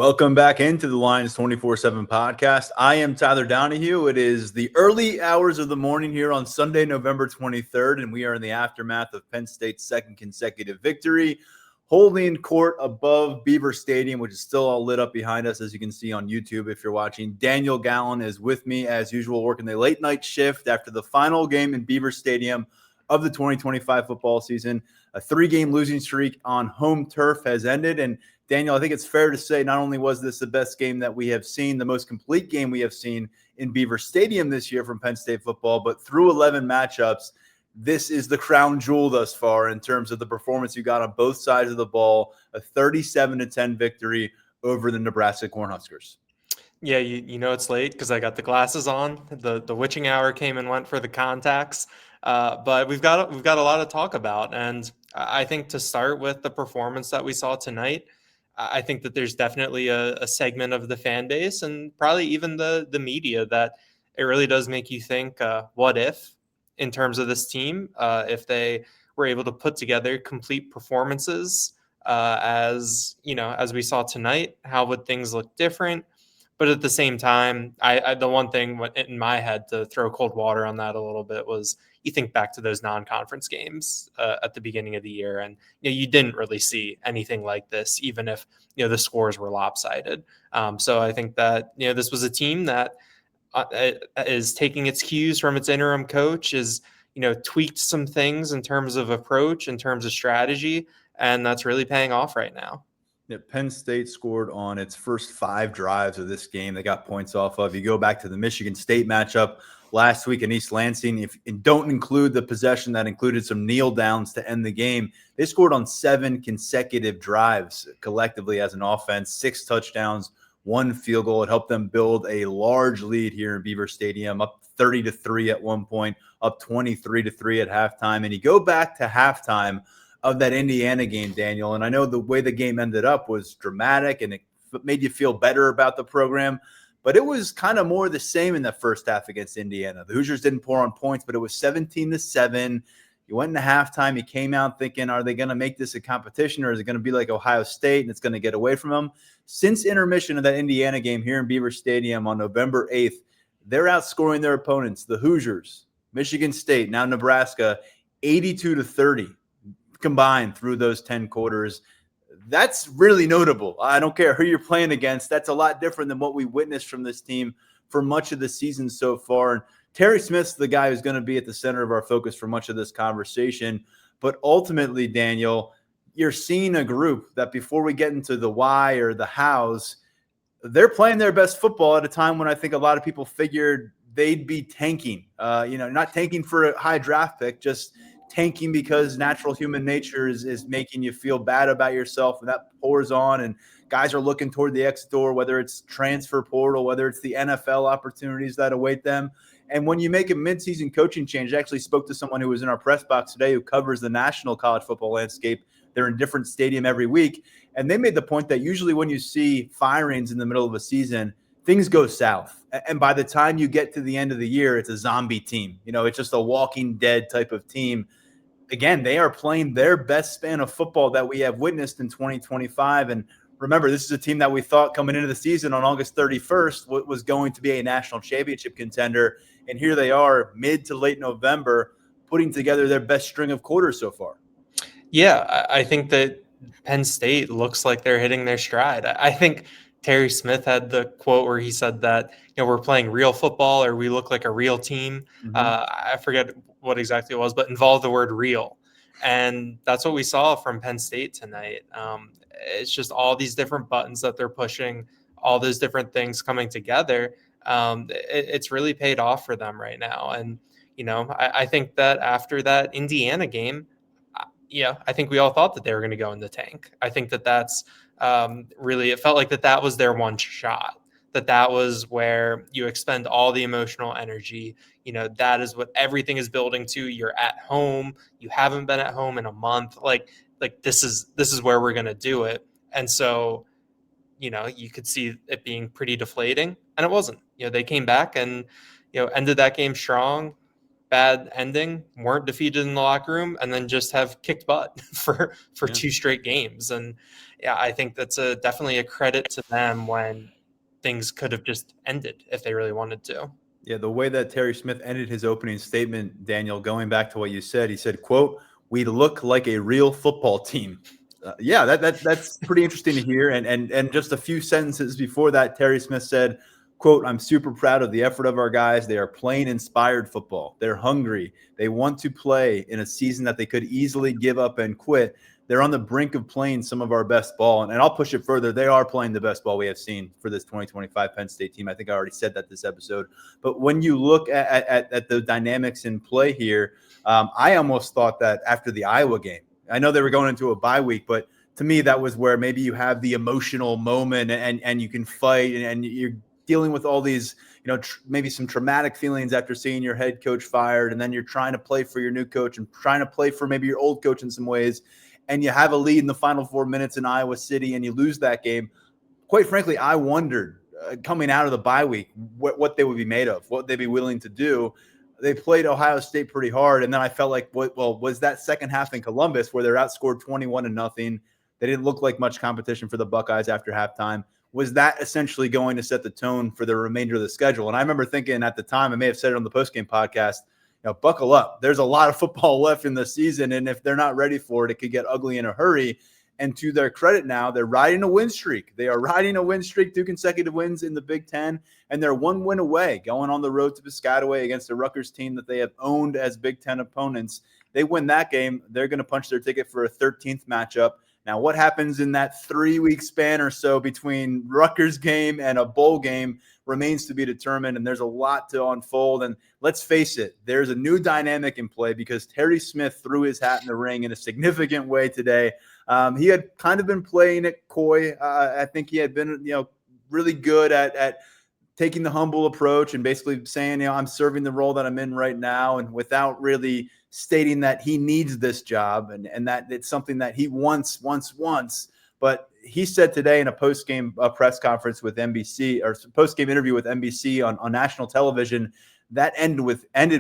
Welcome back into the Lions 24/7 podcast. I am Tyler Donahue. It is the early hours of the morning here on Sunday, November 23rd, and we are in the aftermath of Penn State's second consecutive victory, holding court above Beaver Stadium, which is still all lit up behind us, as you can see on YouTube if you're watching. Daniel Gallen is with me, as usual, working the late night shift after the final game in Beaver Stadium of the 2025 football season. A 3-game losing streak on home turf has ended, and Daniel, I think it's fair to say not only was this the best game that we have seen, the most complete game we have seen in Beaver Stadium this year from Penn State football, but through 11 matchups, this is the crown jewel thus far in terms of the performance you got on both sides of the ball, a 37-10 victory over the Nebraska Cornhuskers. Yeah, you know it's late because I got the glasses on. The witching hour came and went for the contacts, but we've got a lot to talk about, and I think to start with the performance that we saw tonight, I think that there's definitely a segment of the fan base and probably even the media that it really does make you think, what if, in terms of this team, if they were able to put together complete performances, as we saw tonight, how would things look different? But at the same time, I the one thing in my head to throw cold water on that a little bit was you think back to those non-conference games at the beginning of the year, and you didn't really see anything like this, even if the scores were lopsided. So I think that this was a team that is taking its cues from its interim coach, is tweaked some things in terms of approach, in terms of strategy, and that's really paying off right now. Penn State scored on its first 5 drives of this game. They got points off of. You go back to the Michigan State matchup last week in East Lansing, and don't include the possession that included some kneel downs to end the game. They scored on 7 consecutive drives collectively as an offense, 6 touchdowns, 1 field goal. It helped them build a large lead here in Beaver Stadium, up 30-3 at one point, up 23-3 at halftime. And you go back to halftime of that Indiana game, Daniel, and I know the way the game ended up was dramatic and it made you feel better about the program, but it was kind of more the same in the first half against Indiana. The Hoosiers didn't pour on points, but it was 17-7. You went into halftime, you came out thinking, are they going to make this a competition, or is it going to be like Ohio State and it's going to get away from them? Since intermission of that Indiana game here in Beaver Stadium on November 8th, they're outscoring their opponents, the Hoosiers, Michigan State, now Nebraska, 82-30. Combined through those 10 quarters. That's really notable. I don't care who you're playing against. That's a lot different than what we witnessed from this team for much of the season so far. And Terry Smith's the guy who's going to be at the center of our focus for much of this conversation. But ultimately, Daniel, you're seeing a group that before we get into the why or the hows, they're playing their best football at a time when I think a lot of people figured they'd be tanking. Not tanking for a high draft pick, just tanking because natural human nature is making you feel bad about yourself, and that pours on, and guys are looking toward the exit door, whether it's transfer portal, whether it's the NFL opportunities that await them. And when you make a midseason coaching change, I actually spoke to someone who was in our press box today who covers the national college football landscape. They're in different stadium every week, and they made the point that usually when you see firings in the middle of a season, things go south. And by the time you get to the end of the year, it's a zombie team. It's just a walking dead type of team. Again, they are playing their best span of football that we have witnessed in 2025. And remember, this is a team that we thought coming into the season on August 31st was going to be a national championship contender. And here they are mid to late November putting together their best string of quarters so far. Yeah, I think that Penn State looks like they're hitting their stride. I think Terry Smith had the quote where he said that, we're playing real football, or we look like a real team. Mm-hmm. I forget what exactly it was, but involved the word real. And that's what we saw from Penn State tonight. It's just all these different buttons that they're pushing, all those different things coming together. It's really paid off for them right now. And, I think that after that Indiana game, I think we all thought that they were going to go in the tank. I think that that's really, it felt like that was their one shot, that was where you expend all the emotional energy. That is what everything is building to. You're at home. You haven't been at home in a month. Like this is where we're going to do it. And so, you could see it being pretty deflating, and it wasn't. They came back and, ended that game strong. bad ending, weren't defeated in the locker room, and then just have kicked butt for 2 straight games. And yeah, I think that's definitely a credit to them when things could have just ended if they really wanted to. Yeah, the way that Terry Smith ended his opening statement, Daniel, going back to what you said, he said, quote, "We look like a real football team." Yeah, that's pretty interesting to hear. And just a few sentences before that, Terry Smith said, quote, "I'm super proud of the effort of our guys. They are playing inspired football. They're hungry. They want to play in a season that they could easily give up and quit. They're on the brink of playing some of our best ball." And I'll push it further. They are playing the best ball we have seen for this 2025 Penn State team. I think I already said that this episode. But when you look at the dynamics in play here, I almost thought that after the Iowa game, I know they were going into a bye week, but to me, that was where maybe you have the emotional moment and you can fight and you're dealing with all these, maybe some traumatic feelings after seeing your head coach fired. And then you're trying to play for your new coach and trying to play for maybe your old coach in some ways. And you have a lead in the final 4 minutes in Iowa City and you lose that game. Quite frankly, I wondered coming out of the bye week what they would be made of, what they'd be willing to do. They played Ohio State pretty hard. And then I felt like, was that second half in Columbus where they're outscored 21-0? They didn't look like much competition for the Buckeyes after halftime. Was that essentially going to set the tone for the remainder of the schedule? And I remember thinking at the time, I may have said it on the postgame podcast, buckle up. There's a lot of football left in the season. And if they're not ready for it, it could get ugly in a hurry. And to their credit now, they're riding a win streak. They are riding a win streak, 2 consecutive wins in the Big Ten, and they're 1 win away, going on the road to Piscataway against a Rutgers team that they have owned as Big Ten opponents. They win that game, they're going to punch their ticket for a 13th matchup. Now, what happens in that 3-week span or so between Rutgers game and a bowl game remains to be determined, and there's a lot to unfold. And let's face it, there's a new dynamic in play because Terry Smith threw his hat in the ring in a significant way today. He had kind of been playing it coy. I think he had been, really good at taking the humble approach and basically saying, I'm serving the role that I'm in right now, and without really stating that he needs this job and that it's something that he wants. But he said today in a post-game press conference with NBC, or post-game interview with NBC on national television, that ended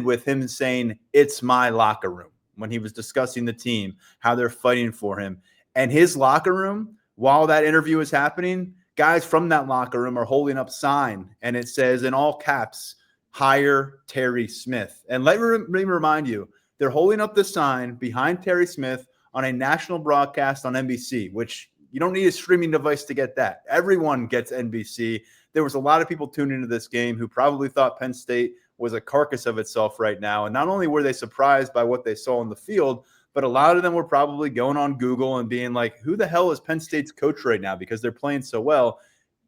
with him saying, "It's my locker room," when he was discussing the team, how they're fighting for him. And his locker room, while that interview is happening, guys from that locker room are holding up a sign, and it says in all caps, "Hire Terry Smith." And let me remind you, they're holding up the sign behind Terry Smith on a national broadcast on NBC, which you don't need a streaming device to get that. Everyone gets NBC. There was a lot of people tuning into this game who probably thought Penn State was a carcass of itself right now. And not only were they surprised by what they saw on the field, but a lot of them were probably going on Google and being like, who the hell is Penn State's coach right now? Because they're playing so well.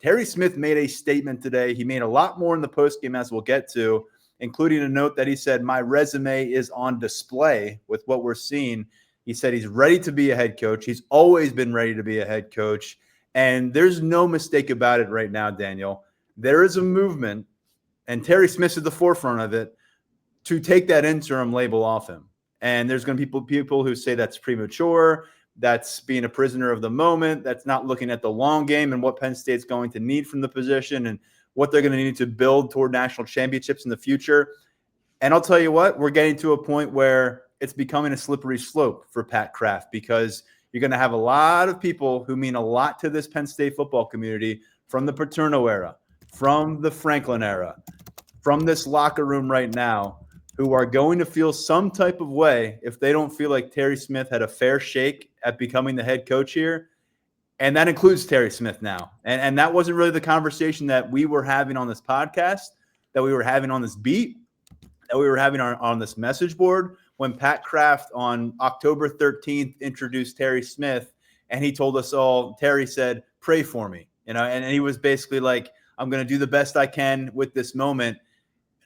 Terry Smith made a statement today. He made a lot more in the postgame, as we'll get to, including a note that he said, "My resume is on display with what we're seeing." He said he's ready to be a head coach. He's always been ready to be a head coach. And there's no mistake about it right now, Daniel. There is a movement, and Terry Smith's at the forefront of it, to take that interim label off him. And there's going to be people who say that's premature, that's being a prisoner of the moment, that's not looking at the long game and what Penn State's going to need from the position and what they're going to need to build toward national championships in the future. And I'll tell you what, we're getting to a point where it's becoming a slippery slope for Pat Kraft, because you're going to have a lot of people who mean a lot to this Penn State football community from the Paterno era, from the Franklin era, from this locker room right now, who are going to feel some type of way if they don't feel like Terry Smith had a fair shake at becoming the head coach here. And that includes Terry Smith now. And that wasn't really the conversation that we were having on this podcast, that we were having on this beat, that we were having on this message board when Pat Kraft on October 13th introduced Terry Smith. And he told us all, Terry said, "Pray for me." And he was basically like, "I'm going to do the best I can with this moment."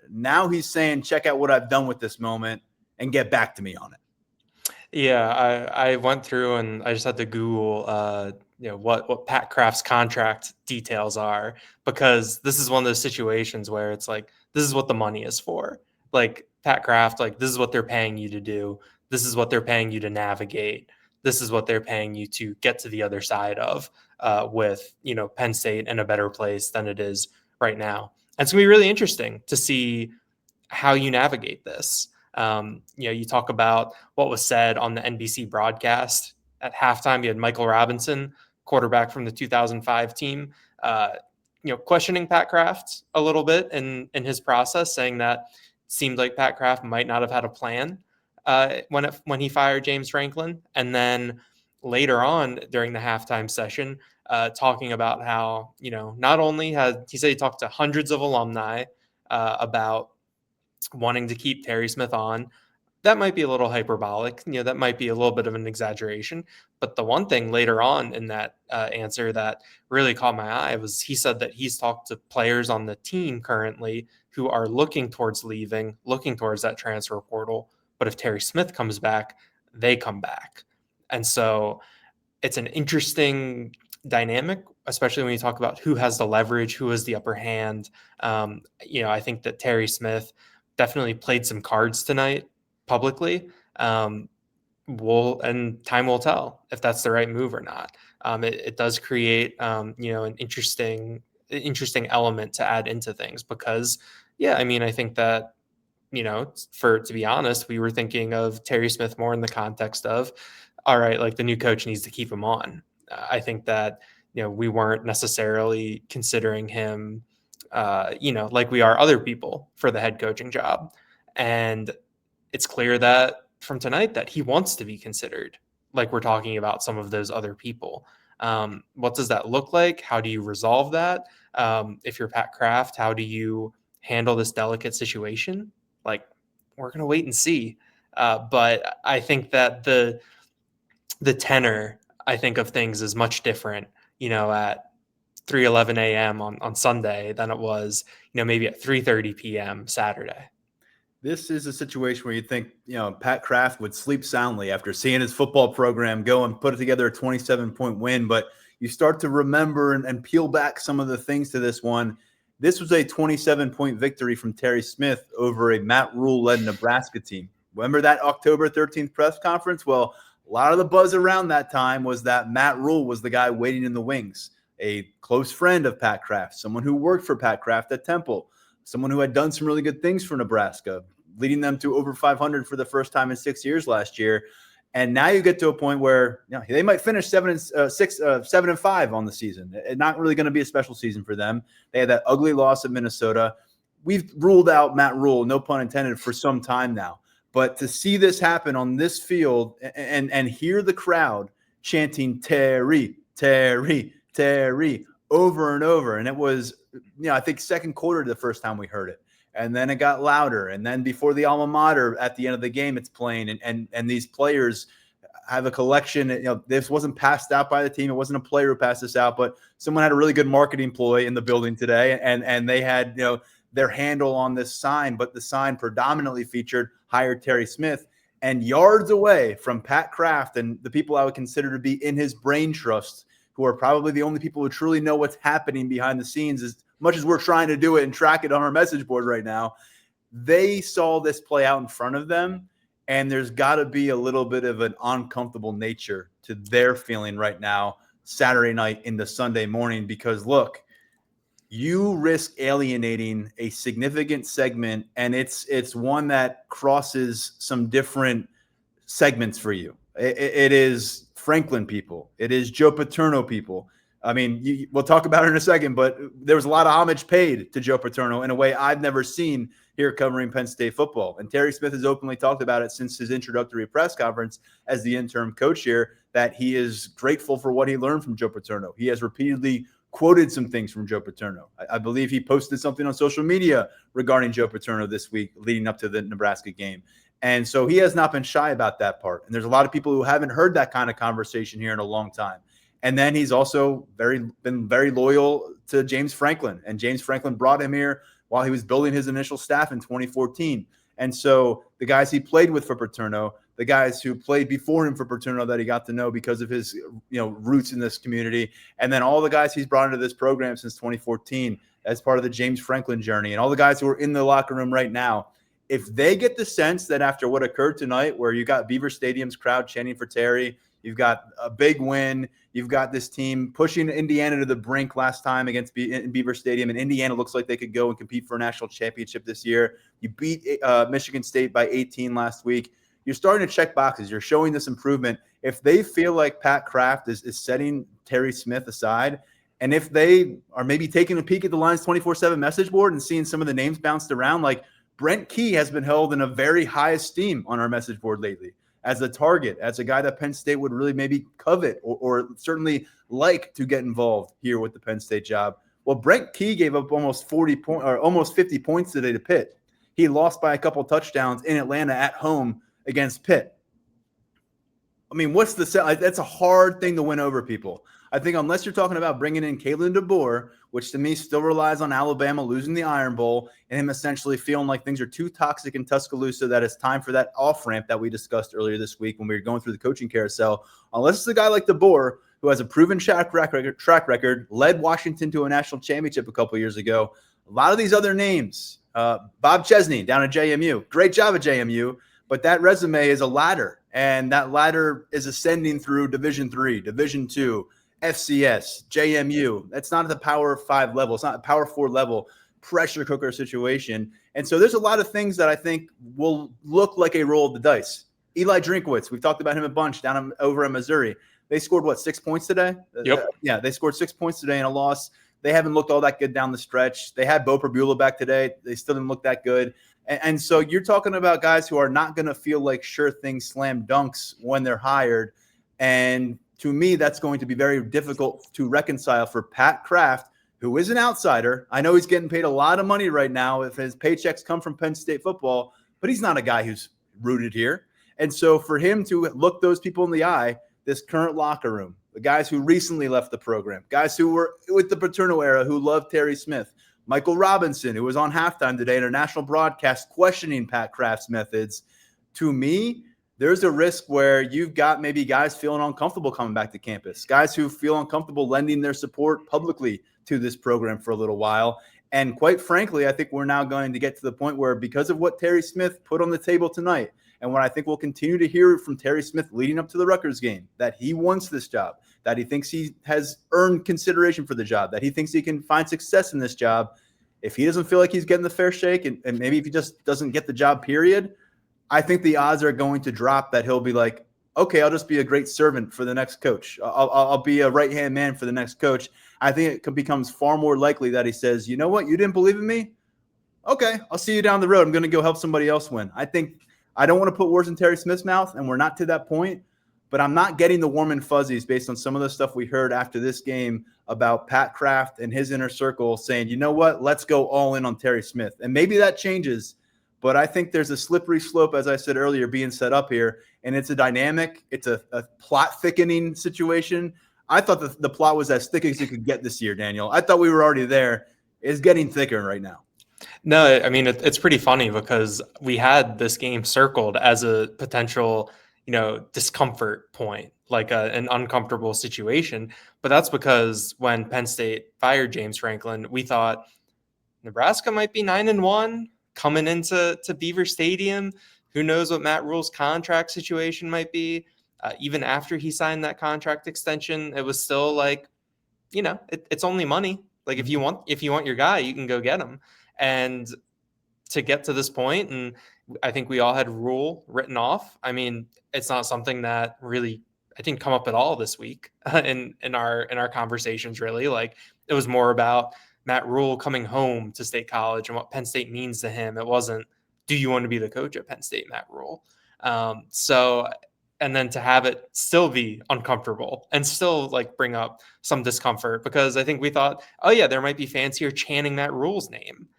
Now he's saying, check out what I've done with this moment and get back to me on it. Yeah, I went through and I just had to Google, what Pat Kraft's contract details are, because this is one of those situations where it's like, this is what the money is for. Like Pat Kraft, like this is what they're paying you to do. This is what they're paying you to navigate. This is what they're paying you to get to the other side of, with Penn State in a better place than it is right now. And it's gonna be really interesting to see how you navigate this. You talk about what was said on the NBC broadcast at halftime. You had Michael Robinson, quarterback from the 2005 team, questioning Pat Kraft a little bit in his process, saying that it seemed like Pat Kraft might not have had a plan when he fired James Franklin. And then later on during the halftime session, talking about how, not only had he said he talked to hundreds of alumni about wanting to keep Terry Smith on. That might be a little hyperbolic. That might be a little bit of an exaggeration. But the one thing later on in that answer that really caught my eye was he said that he's talked to players on the team currently who are looking towards leaving, looking towards that transfer portal. But if Terry Smith comes back, they come back. And so it's an interesting dynamic, especially when you talk about who has the leverage, who has the upper hand. I think that Terry Smith definitely played some cards tonight publicly. And time will tell if that's the right move or not. It does create, an interesting element to add into things because, I think that, to be honest, we were thinking of Terry Smith more in the context of, all right, like the new coach needs to keep him on. I think that, we weren't necessarily considering him, like we are other people for the head coaching job. And it's clear that from tonight that he wants to be considered like we're talking about some of those other people. What does that look like? How do you resolve that? If you're Pat Kraft, how do you handle this delicate situation? Like, we're going to wait and see. But I think that the tenor, I think, of things is much different, at 3:11 a.m. on Sunday than it was, maybe at 3:30 p.m. Saturday. This is a situation where you think, Pat Kraft would sleep soundly after seeing his football program go and put together a 27-point win. But you start to remember and peel back some of the things to this one. This was a 27-point victory from Terry Smith over a Matt Rule-led Nebraska team. Remember that October 13th press conference? Well, a lot of the buzz around that time was that Matt Rule was the guy waiting in the wings, a close friend of Pat Kraft, someone who worked for Pat Kraft at Temple, someone who had done some really good things for Nebraska, leading them to over 500 for the first time in 6 years last year. And now you get to a point where they might finish 7-5 on the season. It's not really going to be a special season for them. They had that ugly loss at Minnesota. We've ruled out Matt Rule, no pun intended, for some time now. But to see this happen on this field and hear the crowd chanting Terry, Terry, Terry over and over. And it was, I think second quarter the first time we heard it. And then it got louder. And then before the alma mater at the end of the game, it's playing. And these players have a collection. This wasn't passed out by the team. It wasn't a player who passed this out, but someone had a really good marketing ploy in the building today. And they had, their handle on this sign, but the sign predominantly featured "Hire Terry Smith." And yards away from Pat Kraft and the people I would consider to be in his brain trust, who are probably the only people who truly know what's happening behind the scenes, as much as we're trying to do it and track it on our message board right now, they saw this play out in front of them. And there's got to be a little bit of an uncomfortable nature to their feeling right now, Saturday night into Sunday morning, because look, you risk alienating a significant segment, and it's one that crosses some different segments for you. It is Franklin people. It is Joe Paterno people. I mean, we'll talk about it in a second, but there was a lot of homage paid to Joe Paterno in a way I've never seen here covering Penn State football. And Terry Smith has openly talked about it since his introductory press conference as the interim coach here, that he is grateful for what he learned from Joe Paterno. He has repeatedly quoted some things from Joe Paterno. I believe he posted something on social media regarding Joe Paterno this week leading up to the Nebraska game. And so he has not been shy about that part. And there's a lot of people who haven't heard that kind of conversation here in a long time. And then he's also been very loyal to James Franklin. And James Franklin brought him here while he was building his initial staff in 2014. And so the guys he played with for Paterno, the guys who played before him for Paterno that he got to know because of his roots in this community, and then all the guys he's brought into this program since 2014 as part of the James Franklin journey, and all the guys who are in the locker room right now, if they get the sense that after what occurred tonight, where you got Beaver Stadium's crowd chanting for Terry, You've got a big win. You've got this team pushing Indiana to the brink last time against Beaver Stadium, and Indiana looks like they could go and compete for a national championship this year. You beat Michigan State by 18 last week. You're starting to check boxes. You're showing this improvement. If they feel like Pat Kraft is setting Terry Smith aside, and if they are maybe taking a peek at the Lions 24/7 message board and seeing some of the names bounced around, like Brent Key has been held in a very high esteem on our message board lately as a target, as a guy that Penn State would really maybe covet or certainly like to get involved here with the Penn State job. Well, Brent Key gave up almost 40 points or almost 50 points today to Pitt. He lost by a couple touchdowns in Atlanta at home against Pitt. I mean, that's a hard thing to win over people. I think unless you're talking about bringing in Kalen DeBoer, which to me still relies on Alabama losing the Iron Bowl and him essentially feeling like things are too toxic in Tuscaloosa, that it's time for that off-ramp that we discussed earlier this week when we were going through the coaching carousel. Unless it's a guy like DeBoer who has a proven track record, led Washington to a national championship a couple years ago. A lot of these other names, Bob Chesney down at JMU, great job at JMU, but that resume is a ladder, and that ladder is ascending through Division III, Division II, FCS, JMU. That's not at the Power 5 level. It's not a Power 4 level pressure cooker situation. And so there's a lot of things that I think will look like a roll of the dice. Eli Drinkwitz, we've talked about him a bunch over in Missouri. They scored, 6 points today? Yep. Yeah, they scored 6 points today in a loss. They haven't looked all that good down the stretch. They had Bo Perbula back today. They still didn't look that good. And so you're talking about guys who are not going to feel like sure thing slam dunks when they're hired. And to me, that's going to be very difficult to reconcile for Pat Kraft, who is an outsider. I know he's getting paid a lot of money right now if his paychecks come from Penn State football, but he's not a guy who's rooted here. And so for him to look those people in the eye, this current locker room, the guys who recently left the program, guys who were with the Paterno era who loved Terry Smith, Michael Robinson, who was on halftime today in our national broadcast questioning Pat Kraft's methods, to me, there's a risk where you've got maybe guys feeling uncomfortable coming back to campus, guys who feel uncomfortable lending their support publicly to this program for a little while. And quite frankly, I think we're now going to get to the point where, because of what Terry Smith put on the table tonight, and what I think we'll continue to hear from Terry Smith leading up to the Rutgers game, that he wants this job, that he thinks he has earned consideration for the job, that he thinks he can find success in this job. If he doesn't feel like he's getting the fair shake, and maybe if he just doesn't get the job, period, I think the odds are going to drop that he'll be like, okay, I'll just be a great servant for the next coach. I'll be a right-hand man for the next coach. I think it becomes far more likely that he says, you know what, you didn't believe in me? Okay, I'll see you down the road. I'm going to go help somebody else win. I don't want to put words in Terry Smith's mouth, and we're not to that point, but I'm not getting the warm and fuzzies based on some of the stuff we heard after this game about Pat Kraft and his inner circle saying, you know what, let's go all in on Terry Smith. And maybe that changes, but I think there's a slippery slope, as I said earlier, being set up here, and it's a dynamic, it's a plot thickening situation. I thought the plot was as thick as you could get this year, Daniel. I thought we were already there. It's getting thicker right now. No, I mean, it's pretty funny because we had this game circled as a potential, discomfort point, like an uncomfortable situation. But that's because when Penn State fired James Franklin, we thought Nebraska might be 9-1 coming into Beaver Stadium. Who knows what Matt Rule's contract situation might be? Even after he signed that contract extension, it was still like, it's only money. Like if you want your guy, you can go get him. And to get to this point, and I think we all had Rule written off. I mean, it's not something that really I didn't come up at all this week in our conversations. Really, like it was more about Matt Rule coming home to State College and what Penn State means to him. It wasn't, do you want to be the coach at Penn State, Matt Rule? And then to have it still be uncomfortable and still like bring up some discomfort, because I think we thought, oh yeah, there might be fans here chanting Matt Rule's name.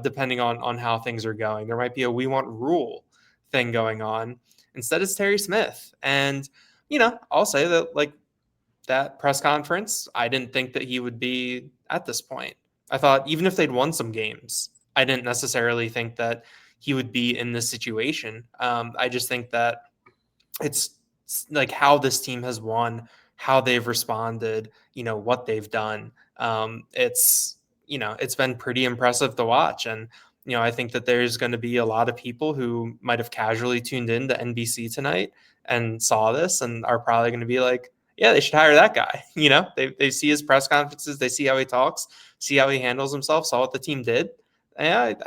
Depending on how things are going. There might be a "we want Rule" thing going on. Instead, it's Terry Smith. And, I'll say that like that press conference, I didn't think that he would be at this point. I thought even if they'd won some games, I didn't necessarily think that he would be in this situation. I just think that it's like how this team has won, how they've responded, what they've done. It's been pretty impressive to watch. And, I think that there's going to be a lot of people who might have casually tuned in to NBC tonight and saw this and are probably going to be like, yeah, they should hire that guy. They see his press conferences, they see how he talks, see how he handles himself, saw what the team did. And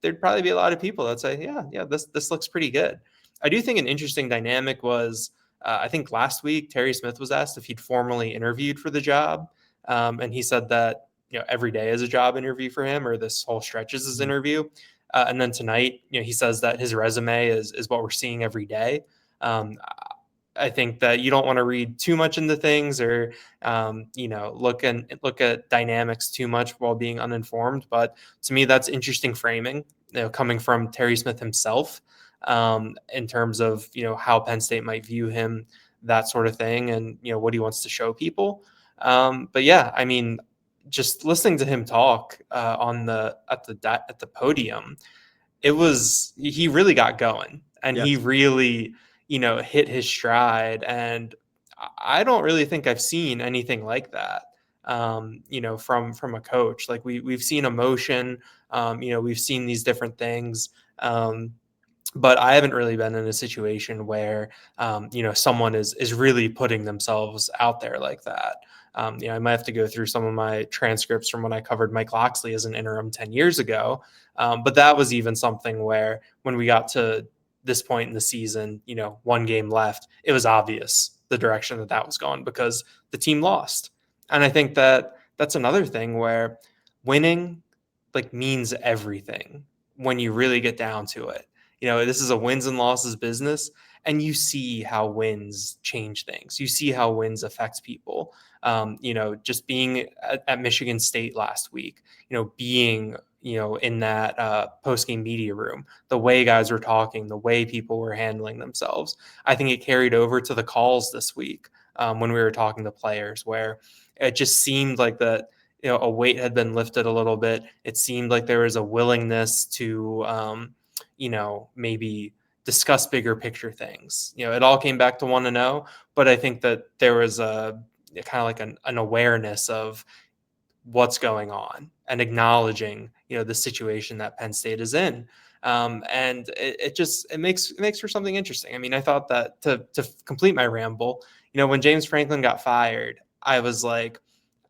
there'd probably be a lot of people that say, yeah, this looks pretty good. I do think an interesting dynamic was, I think last week Terry Smith was asked if he'd formally interviewed for the job, and he said that every day is a job interview for him, or this whole stretch is his interview. And then tonight, he says that his resume is what we're seeing every day. I think that you don't want to read too much into things or look at dynamics too much while being uninformed. But to me, that's interesting framing, coming from Terry Smith himself, in terms of how Penn State might view him, that sort of thing, and what he wants to show people. But yeah, I mean, just listening to him talk at the podium, he really got going, and he really hit his stride, and I don't really think I've seen anything like that from a coach. Like we've seen emotion, we've seen these different things, but I haven't really been in a situation where someone is really putting themselves out there like that. I might have to go through some of my transcripts from when I covered Mike Locksley as an interim 10 years ago. But that was even something where when we got to this point in the season, one game left, it was obvious the direction that was going because the team lost. And I think that that's another thing where winning means everything when you really get down to it. This is a wins and losses business, and you see how wins change things. You see how wins affect people. Just being at Michigan State last week, being, in that post-game media room, the way guys were talking, the way people were handling themselves. I think it carried over to the calls this week when we were talking to players, where it just seemed like that, a weight had been lifted a little bit. It seemed like there was a willingness to, maybe discuss bigger picture things. It all came back to 1-0, but I think that there was a kind of like an awareness of what's going on and acknowledging, the situation that Penn State is in. And it makes for something interesting. I mean, I thought that to complete my ramble, when James Franklin got fired, I was like,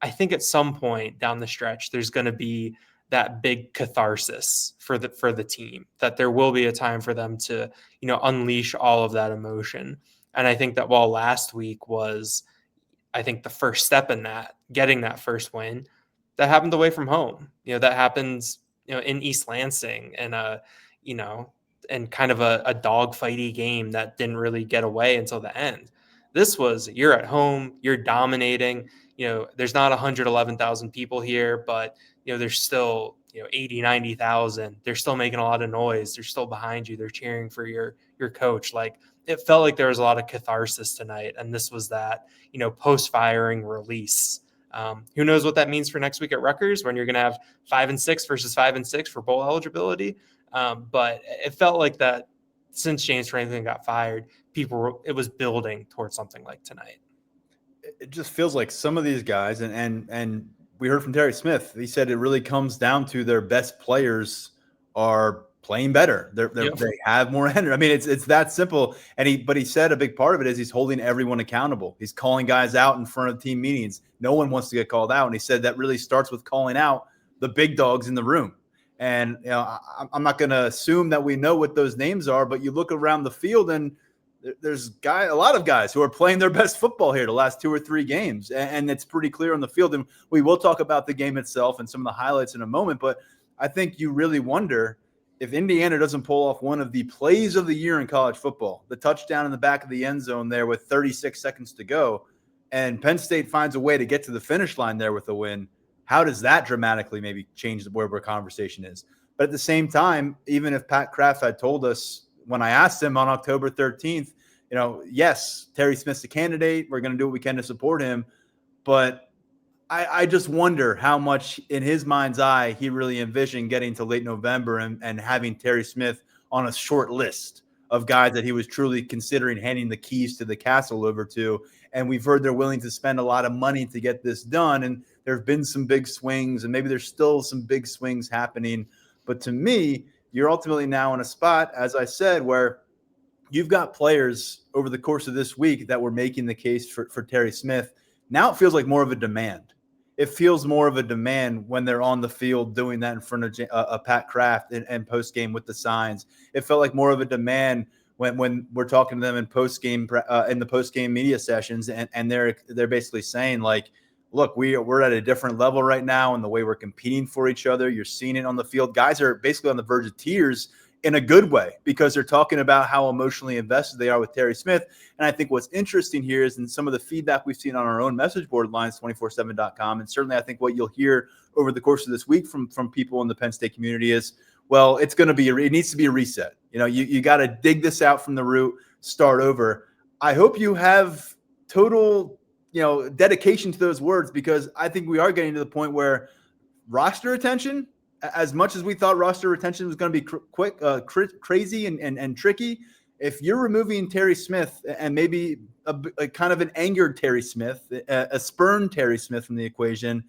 I think at some point down the stretch, there's going to be that big catharsis for the team, that there will be a time for them to, unleash all of that emotion. And I think that while last week was, I think, the first step in that, getting that first win, that happened away from home. That happens, in East Lansing, and and kind of a dogfighty game that didn't really get away until the end. This was, you're at home, you're dominating. There's not 111,000 people here, but there's still 80, 90,000. They're still making a lot of noise. They're still behind you. They're cheering for your coach. Like, it felt like there was a lot of catharsis tonight, and this was that post-firing release. Who knows what that means for next week at Rutgers, when you're going to have 5-6 versus 5-6 for bowl eligibility. But it felt like that since James Franklin got fired, it was building towards something like tonight. It just feels like some of these guys, and we heard from Terry Smith, he said it really comes down to their best players are playing better. They have more energy. I mean, it's that simple. But he said a big part of it is he's holding everyone accountable. He's calling guys out in front of team meetings. No one wants to get called out. And he said that really starts with calling out the big dogs in the room. And I'm not going to assume that we know what those names are, but you look around the field and there's a lot of guys who are playing their best football here the last 2 or 3 games. And it's pretty clear on the field. And we will talk about the game itself and some of the highlights in a moment. But I think you really wonder if Indiana doesn't pull off one of the plays of the year in college football, the touchdown in the back of the end zone there with 36 seconds to go, and Penn State finds a way to get to the finish line there with a win, how does that dramatically maybe change where our conversation is? But at the same time, even if Pat Kraft had told us when I asked him on October 13th, yes, Terry Smith's a candidate, we're going to do what we can to support him, but I just wonder how much in his mind's eye he really envisioned getting to late November and having Terry Smith on a short list of guys that he was truly considering handing the keys to the castle over to. And we've heard they're willing to spend a lot of money to get this done. And there have been some big swings, and maybe there's still some big swings happening. But to me, you're ultimately now in a spot, as I said, where you've got players over the course of this week that were making the case for Terry Smith. Now it feels like more of a demand. It feels more of a demand when they're on the field doing that in front of Pat Kraft and post game with the signs. It felt like more of a demand when we're talking to them in post game in the post game media sessions, and they're basically saying like, look, we're at a different level right now in the way we're competing for each other. You're seeing it on the field. Guys are basically on the verge of tears in a good way because they're talking about how emotionally invested they are with Terry Smith. And I think what's interesting here is in some of the feedback we've seen on our own message board, lions247.com, and certainly I think what you'll hear over the course of this week from people in the Penn State community is, well, it needs to be a reset. You got to dig this out from the root, start over. I hope you have total, dedication to those words, because I think we are getting to the point where roster retention, as much as we thought roster retention was going to be crazy and tricky, if you're removing Terry Smith and maybe a kind of an angered Terry Smith, a spurned Terry Smith from the equation,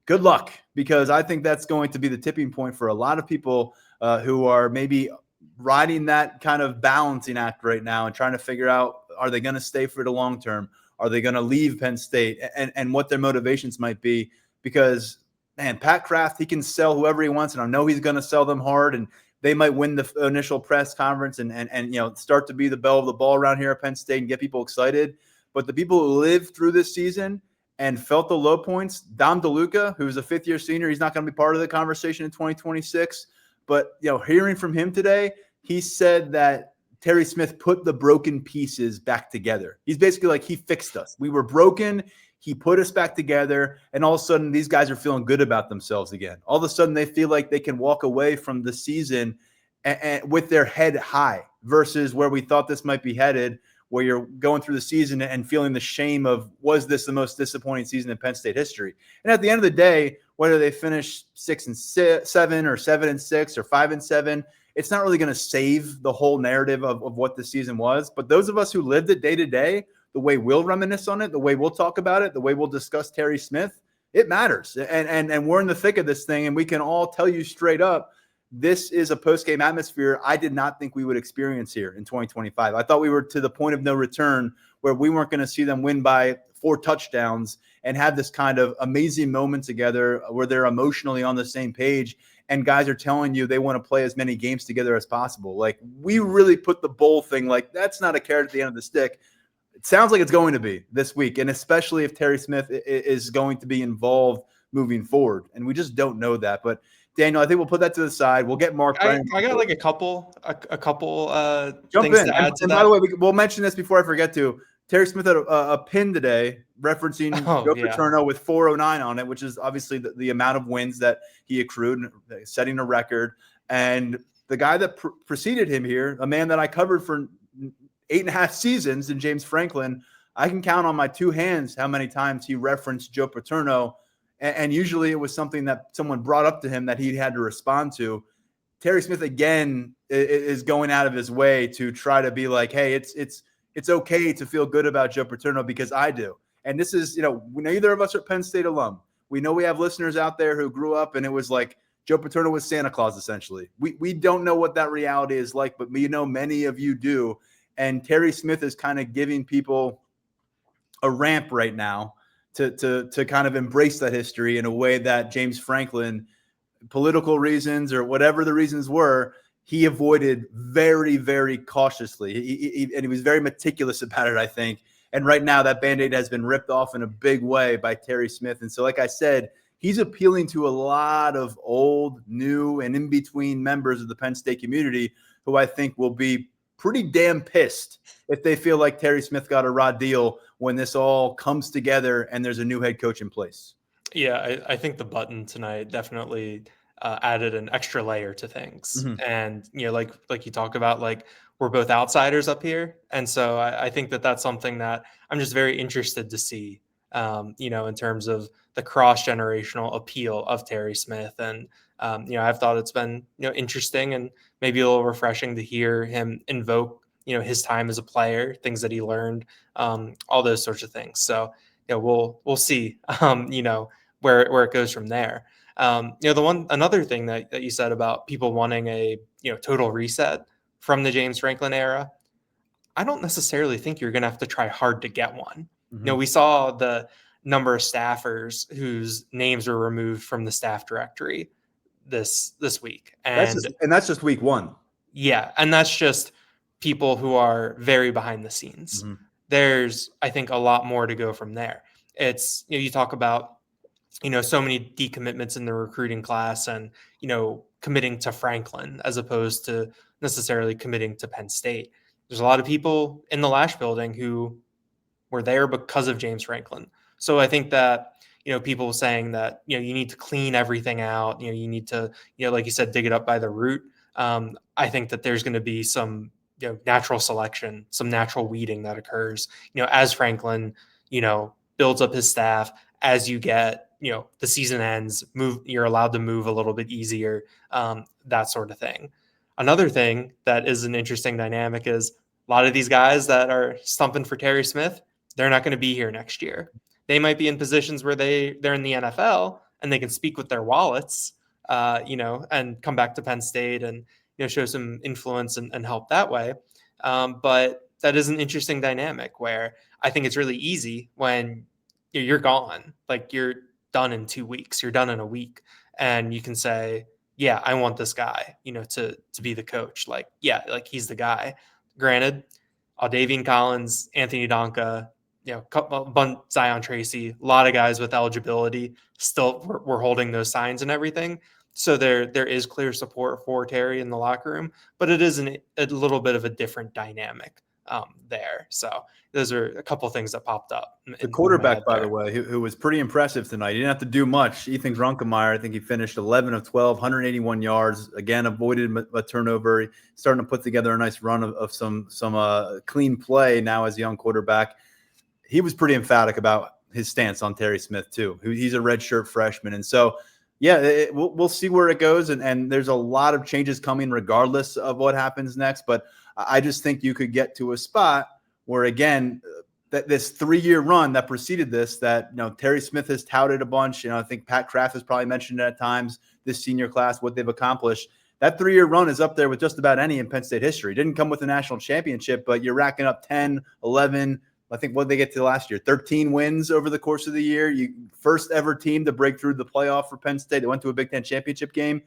good luck, because I think that's going to be the tipping point for a lot of people who are maybe riding that kind of balancing act right now and trying to figure out, are they going to stay for the long term? Are they going to leave Penn State, and what their motivations might be? Because, man, Pat Kraft, he can sell whoever he wants, and I know he's going to sell them hard, and they might win the initial press conference and start to be the belle of the ball around here at Penn State and get people excited. But the people who lived through this season and felt the low points, Dom DeLuca, who's a fifth-year senior, he's not going to be part of the conversation in 2026. But, hearing from him today, he said that Terry Smith put the broken pieces back together. He's basically like, he fixed us. We were broken. He put us back together, and all of a sudden these guys are feeling good about themselves again. All of a sudden they feel like they can walk away from the season and with their head high, versus where we thought this might be headed, where you're going through the season and feeling the shame of, was this the most disappointing season in Penn State history? And at the end of the day, whether they finish 6-7 or 7-6 or 5-7, it's not really going to save the whole narrative of what the season was. But those of us who lived it day to day, the way we'll reminisce on it, the way we'll talk about it, the way we'll discuss Terry Smith, it matters. And we're in the thick of this thing, and we can all tell you straight up, this is a post-game atmosphere I did not think we would experience here in 2025. I thought we were to the point of no return, where we weren't going to see them win by 4 touchdowns and have this kind of amazing moment together where they're emotionally on the same page, and guys are telling you they want to play as many games together as possible. Like, we really put the bowl thing, like, that's not a carrot at the end of the stick. It sounds like it's going to be this week, and especially if Terry Smith is going to be involved moving forward. And we just don't know that. But Daniel, I think we'll put that to the side. We'll get Mark. I got like a couple Jump things in. to add to And that. by the way, we'll mention this before I forget to. Terry Smith had a pin today referencing Joe Paterno with 409 on it, which is obviously the amount of wins that he accrued, setting a record. And the guy that preceded him here, a man that I covered for 8.5 seasons in James Franklin, I can count on my 2 hands how many times he referenced Joe Paterno. And usually it was something that someone brought up to him that he had to respond to. Terry Smith, again, is going out of his way to try to be like, hey, it's okay to feel good about Joe Paterno, because I do. And this is, neither of us are Penn State alum. We know we have listeners out there who grew up and it was like Joe Paterno was Santa Claus, essentially. We don't know what that reality is like, but we know many of you do. And Terry Smith is kind of giving people a ramp right now to kind of embrace that history in a way that James Franklin, political reasons or whatever the reasons were, he avoided very, very cautiously. And he was very meticulous about it, I think. And right now that Band-Aid has been ripped off in a big way by Terry Smith. And so, like I said, he's appealing to a lot of old, new, and in-between members of the Penn State community who I think will be pretty damn pissed if they feel like Terry Smith got a raw deal when this all comes together and there's a new head coach in place. Yeah, I think the button tonight definitely added an extra layer to things. Mm-hmm. And, like you talk about, like, we're both outsiders up here. And so I think that that's something that I'm just very interested to see, in terms of the cross-generational appeal of Terry Smith. And, I've thought it's been, interesting and maybe a little refreshing to hear him invoke, his time as a player, things that he learned, all those sorts of things. So, we'll see, where it goes from there. Another thing that you said about people wanting a, total reset from the James Franklin era. I don't necessarily think you're going to have to try hard to get one. Mm-hmm. We saw the number of staffers whose names were removed from the staff directory this week. And that's just week one. Yeah. And that's just people who are very behind the scenes. Mm-hmm. There's, I think, a lot more to go from there. It's, you talk about, so many decommitments in the recruiting class and, committing to Franklin as opposed to necessarily committing to Penn State. There's a lot of people in the Lash building who were there because of James Franklin. So I think that, people saying that, you need to clean everything out, you need to, like you said, dig it up by the root. I think that there's going to be some, natural selection, some natural weeding that occurs, as Franklin, builds up his staff, as you get, the season ends, you're allowed to move a little bit easier, that sort of thing. Another thing that is an interesting dynamic is a lot of these guys that are stumping for Terry Smith, they're not going to be here next year. They might be in positions where they're in the NFL and they can speak with their wallets, and come back to Penn State and, show some influence and help that way. But that is an interesting dynamic where I think it's really easy when you're gone, like you're done in 2 weeks, you're done in a week, and you can say, yeah, I want this guy, to be the coach. Like, yeah, like he's the guy. Granted, Davian Collins, Anthony Donka, Zion Tracy, a lot of guys with eligibility still were holding those signs and everything. So there is clear support for Terry in the locker room, but it is a little bit of a different dynamic there. So those are a couple of things that popped up. The quarterback, by the way, who was pretty impressive tonight. He didn't have to do much. Ethan Grunkemeyer, I think he finished 11 of 12, 181 yards. Again, avoided a turnover. He's starting to put together a nice run of some clean play now as a young quarterback. He was pretty emphatic about his stance on Terry Smith too. He's a redshirt freshman. And so, yeah, we'll see where it goes. And there's a lot of changes coming regardless of what happens next. But I just think you could get to a spot where, again, that this 3-year run that preceded this, that, Terry Smith has touted a bunch. I think Pat Kraft has probably mentioned at times this senior class, what they've accomplished. That 3-year run is up there with just about any in Penn State history. It didn't come with a national championship, but you're racking up 10, 11, I think what did they get to last year? 13 wins over the course of the year. First ever team to break through the playoff for Penn State. They went to a Big Ten championship game.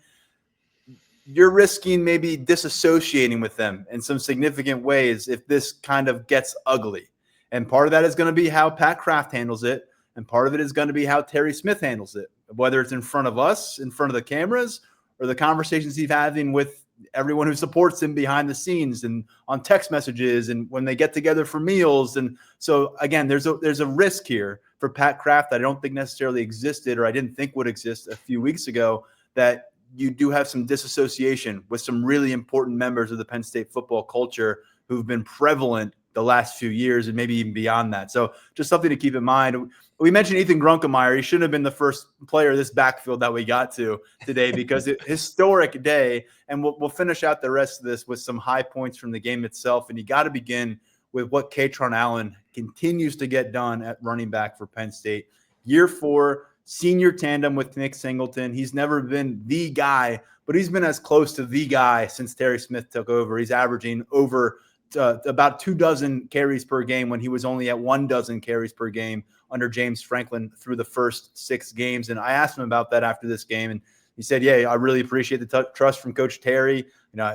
You're risking maybe disassociating with them in some significant ways if this kind of gets ugly. And part of that is going to be how Pat Kraft handles it. And part of it is going to be how Terry Smith handles it, whether it's in front of us, in front of the cameras, or the conversations he's having with everyone who supports him behind the scenes and on text messages and when they get together for meals. And so, again, there's a risk here for Pat Kraft that I don't think necessarily existed, or I didn't think would exist a few weeks ago, that you do have some disassociation with some really important members of the Penn State football culture who've been prevalent the last few years and maybe even beyond that. So just something to keep in mind. We mentioned Ethan Grunkemeyer. He shouldn't have been the first player of this backfield that we got to today because historic day. And we'll finish out the rest of this with some high points from the game itself. And you got to begin with what Catron Allen continues to get done at running back for Penn State. Year 4, senior tandem with Nick Singleton. He's never been the guy, but he's been as close to the guy since Terry Smith took over. He's averaging over about 24 carries per game when he was only at 12 carries per game under James Franklin through the first 6 games. And I asked him about that after this game, and he said, yeah, I really appreciate the trust from Coach Terry.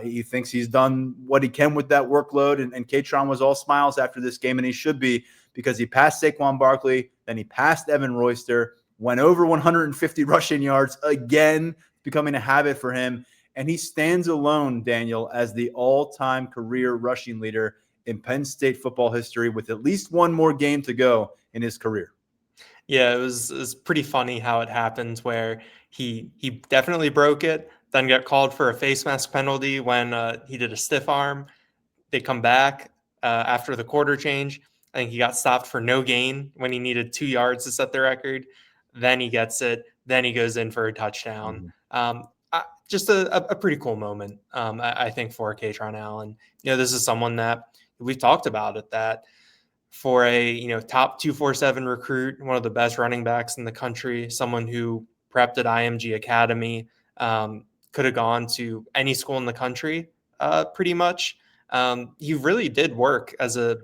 He thinks he's done what he can with that workload. And Catron was all smiles after this game, and he should be, because he passed Saquon Barkley, then he passed Evan Royster, went over 150 rushing yards again, becoming a habit for him. And he stands alone, Daniel, as the all-time career rushing leader in Penn State football history with at least one more game to go in his career. Yeah, it was pretty funny how it happened, where he definitely broke it, then got called for a face mask penalty when he did a stiff arm. They come back after the quarter change. I think he got stopped for no gain when he needed 2 yards to set the record. Then he gets it. Then he goes in for a touchdown. Just a pretty cool moment, I think, for Catron Allen. This is someone that we've talked about it, that for a top 247 recruit, one of the best running backs in the country, someone who prepped at IMG Academy, could have gone to any school in the country, pretty much. he really did work as a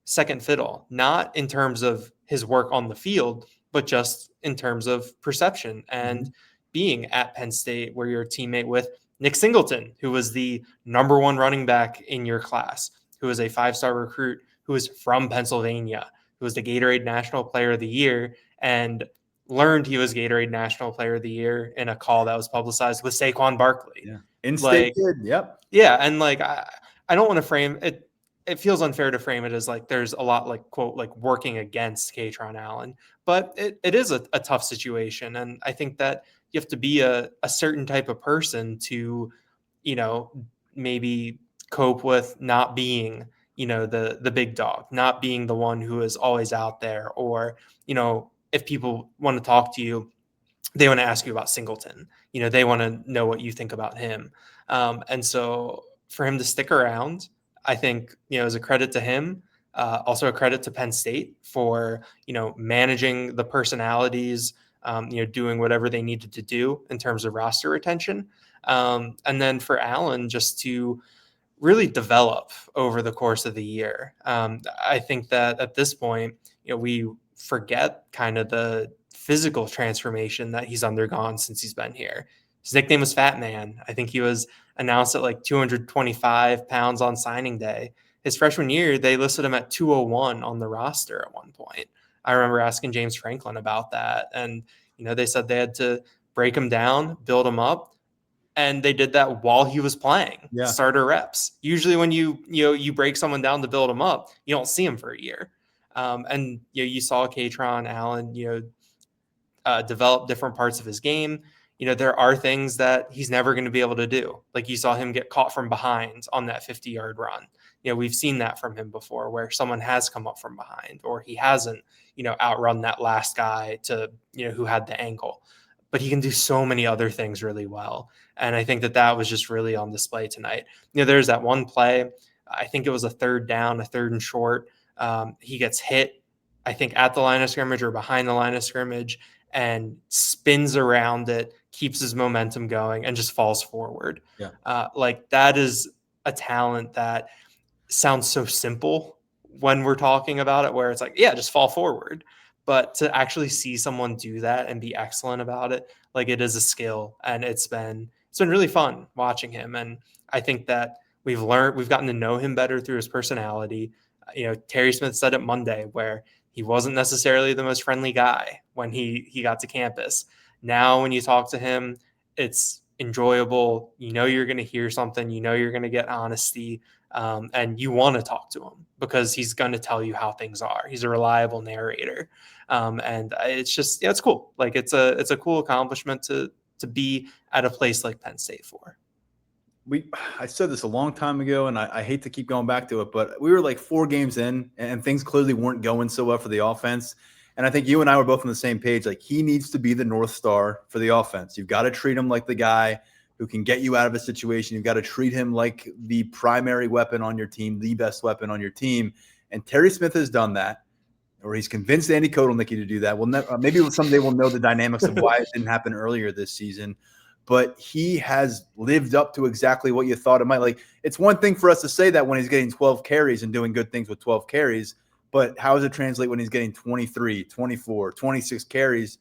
second fiddle, not in terms of his work on the field, but just in terms of perception and being at Penn State, where you're a teammate with Nick Singleton, who was the number one running back in your class, who was a 5-star recruit, who was from Pennsylvania, who was the Gatorade National Player of the Year, and learned he was Gatorade National Player of the Year in a call that was publicized with Saquon Barkley. Yeah. In-state Like, kid. Yep. yeah, and like I don't want to frame it. It feels unfair to frame it as like there's a lot like quote like working against Katron Allen, but it is a tough situation, and I think that you have to be a certain type of person to, maybe cope with not being the big dog, not being the one who is always out there, or if people want to talk to you, they want to ask you about Singleton. They want to know what you think about him. And so for him to stick around, I think, is a credit to him. Also a credit to Penn State for, managing the personalities, doing whatever they needed to do in terms of roster retention. And then for Allen just to really develop over the course of the year. I think that at this point, we forget kind of the physical transformation that he's undergone since he's been here. His nickname was Fat Man. I think he was announced at like 225 pounds on signing day. His freshman year, they listed him at 201 on the roster at one point. I remember asking James Franklin about that. And, they said they had to break him down, build him up. And they did that while he was playing starter reps. Usually when you break someone down to build them up, you don't see him for a year. And you saw Katron Allen, develop different parts of his game. There are things that he's never going to be able to do. Like you saw him get caught from behind on that 50-yard run. We've seen that from him before, where someone has come up from behind, or he hasn't, outrun that last guy to, who had the ankle. But he can do so many other things really well. And I think that was just really on display tonight. There's that one play, I think it was a third down, a third and short. He gets hit, I think at the line of scrimmage or behind the line of scrimmage, and spins around it, keeps his momentum going, and just falls forward. Yeah. Like that is a talent that sounds so simple when we're talking about it, where it's like, yeah, just fall forward. But to actually see someone do that and be excellent about it, like it is a skill, and it's been really fun watching him. And I think that we've gotten to know him better through his personality. Terry Smith said it Monday, where he wasn't necessarily the most friendly guy when he got to campus. Now, when you talk to him, it's enjoyable. You're going to hear something. You're going to get honesty. And you want to talk to him because he's going to tell you how things are. He's a reliable narrator. And it's just, it's cool. Like it's a cool accomplishment to be at a place like Penn State for. I said this a long time ago, and I hate to keep going back to it, but we were like 4 games in, and things clearly weren't going so well for the offense. And I think you and I were both on the same page. Like, he needs to be the North Star for the offense. You've got to treat him like the guy who can get you out of a situation. You've got to treat him like the primary weapon on your team, the best weapon on your team. And Terry Smith has done that, or he's convinced Andy Kotelnicki to do that. Maybe someday we'll know the dynamics of why it didn't happen earlier this season. But he has lived up to exactly what you thought it might. Like, it's one thing for us to say that when he's getting 12 carries and doing good things with 12 carries, but how does it translate when he's getting 23, 24, 26 carries?